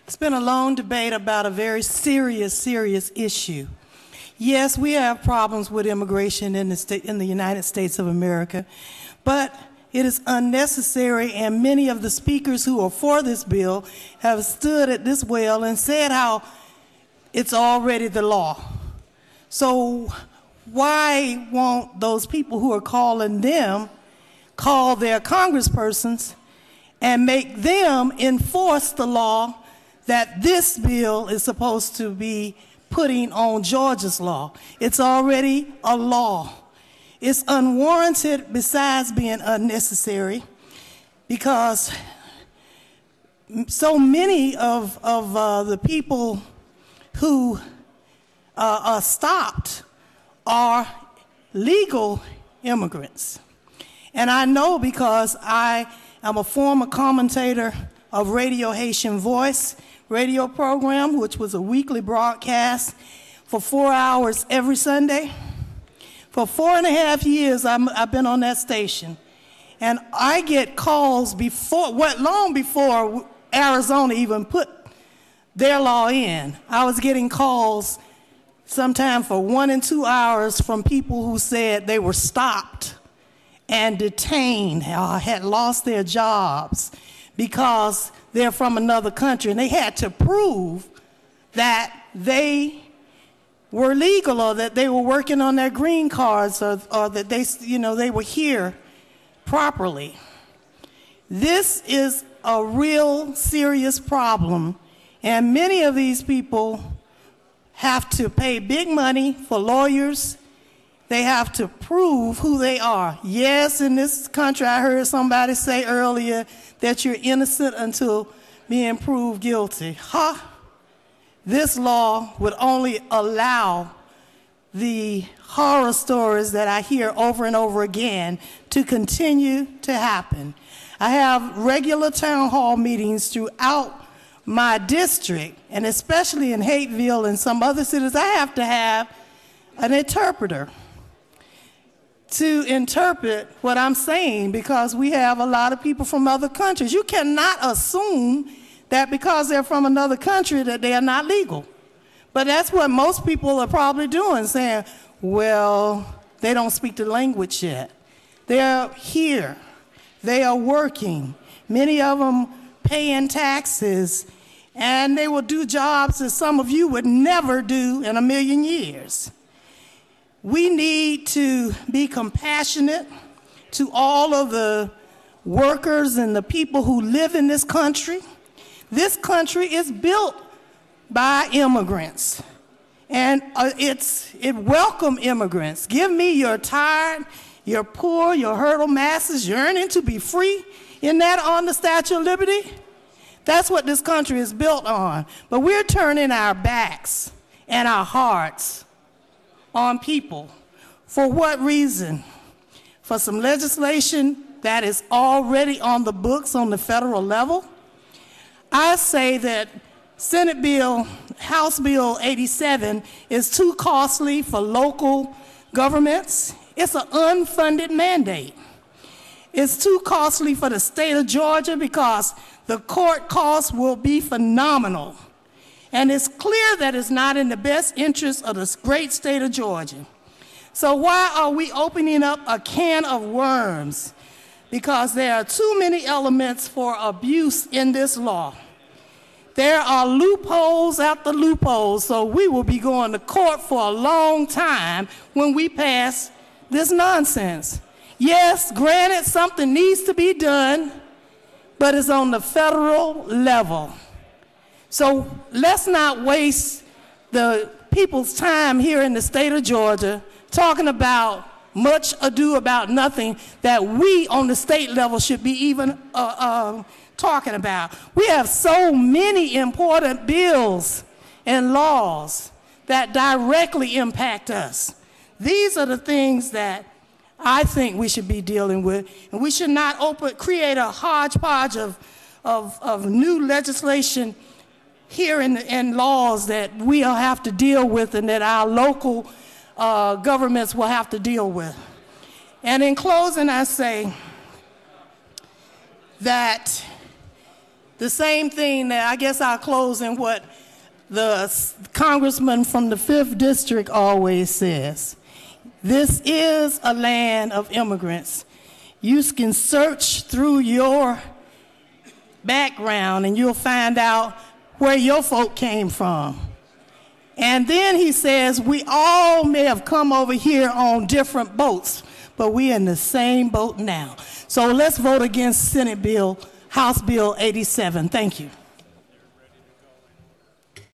It's been a long debate about a very serious issue. Yes, we have problems with immigration in the United States of America, but it is unnecessary, and many of the speakers who are for this bill have stood at this well and said how it's already the law. So why won't those people who are calling them call their congresspersons and make them enforce the law that this bill is supposed to be putting on Georgia's law? It's already a law. It's unwarranted besides being unnecessary because so many of the people who are stopped are legal immigrants. And I know because I am a former commentator of Radio Haitian Voice radio program, which was a weekly broadcast for 4 hours every Sunday. For 4.5 years, I've been on that station. And I get calls long before Arizona even put their law in. I was getting calls sometime for 1 and 2 hours from people who said they were stopped and detained, had lost their jobs because they're from another country, and they had to prove that they were legal or that they were working on their green cards or that they were here properly. This is a real serious problem, and many of these people have to pay big money for lawyers. They have to prove who they are. Yes, in this country, I heard somebody say earlier that you're innocent until being proved guilty. This law would only allow the horror stories that I hear over and over again to continue to happen. I have regular town hall meetings throughout my district, and especially in Hateville and some other cities. I have to have an interpreter to interpret what I'm saying because we have a lot of people from other countries. You cannot assume that because they're from another country that they are not legal. But that's what most people are probably doing, saying, well, they don't speak the language yet. They're here. They are working. Many of them paying taxes, and they will do jobs that some of you would never do in a million years. We need to be compassionate to all of the workers and the people who live in this country. This country is built by immigrants, and it welcomes immigrants. Give me your tired, your poor, your hurdle masses yearning to be free. Isn't that on the Statue of Liberty? That's what this country is built on. But we're turning our backs and our hearts on people. For what reason? For some legislation that is already on the books on the federal level? I say that Senate Bill, House Bill 87 is too costly for local governments. It's an unfunded mandate. It's too costly for the state of Georgia because the court costs will be phenomenal. And it's clear that it's not in the best interest of this great state of Georgia. So why are we opening up a can of worms? Because there are too many elements for abuse in this law. There are loopholes after loopholes, so we will be going to court for a long time when we pass this nonsense. Yes, granted, something needs to be done, but it's on the federal level. So let's not waste the people's time here in the state of Georgia talking about much ado about nothing that we on the state level should be even talking about. We have so many important bills and laws that directly impact us. These are the things that I think we should be dealing with, and we should not create a hodgepodge of new legislation here in laws that we'll have to deal with and that our local governments will have to deal with. And in closing, I say that the same thing that I guess I'll close in what the congressman from the 5th District always says. This is a land of immigrants. You can search through your background and you'll find out where your folk came from. And then he says, we all may have come over here on different boats, but we're in the same boat now. So let's vote against House Bill 87. Thank you.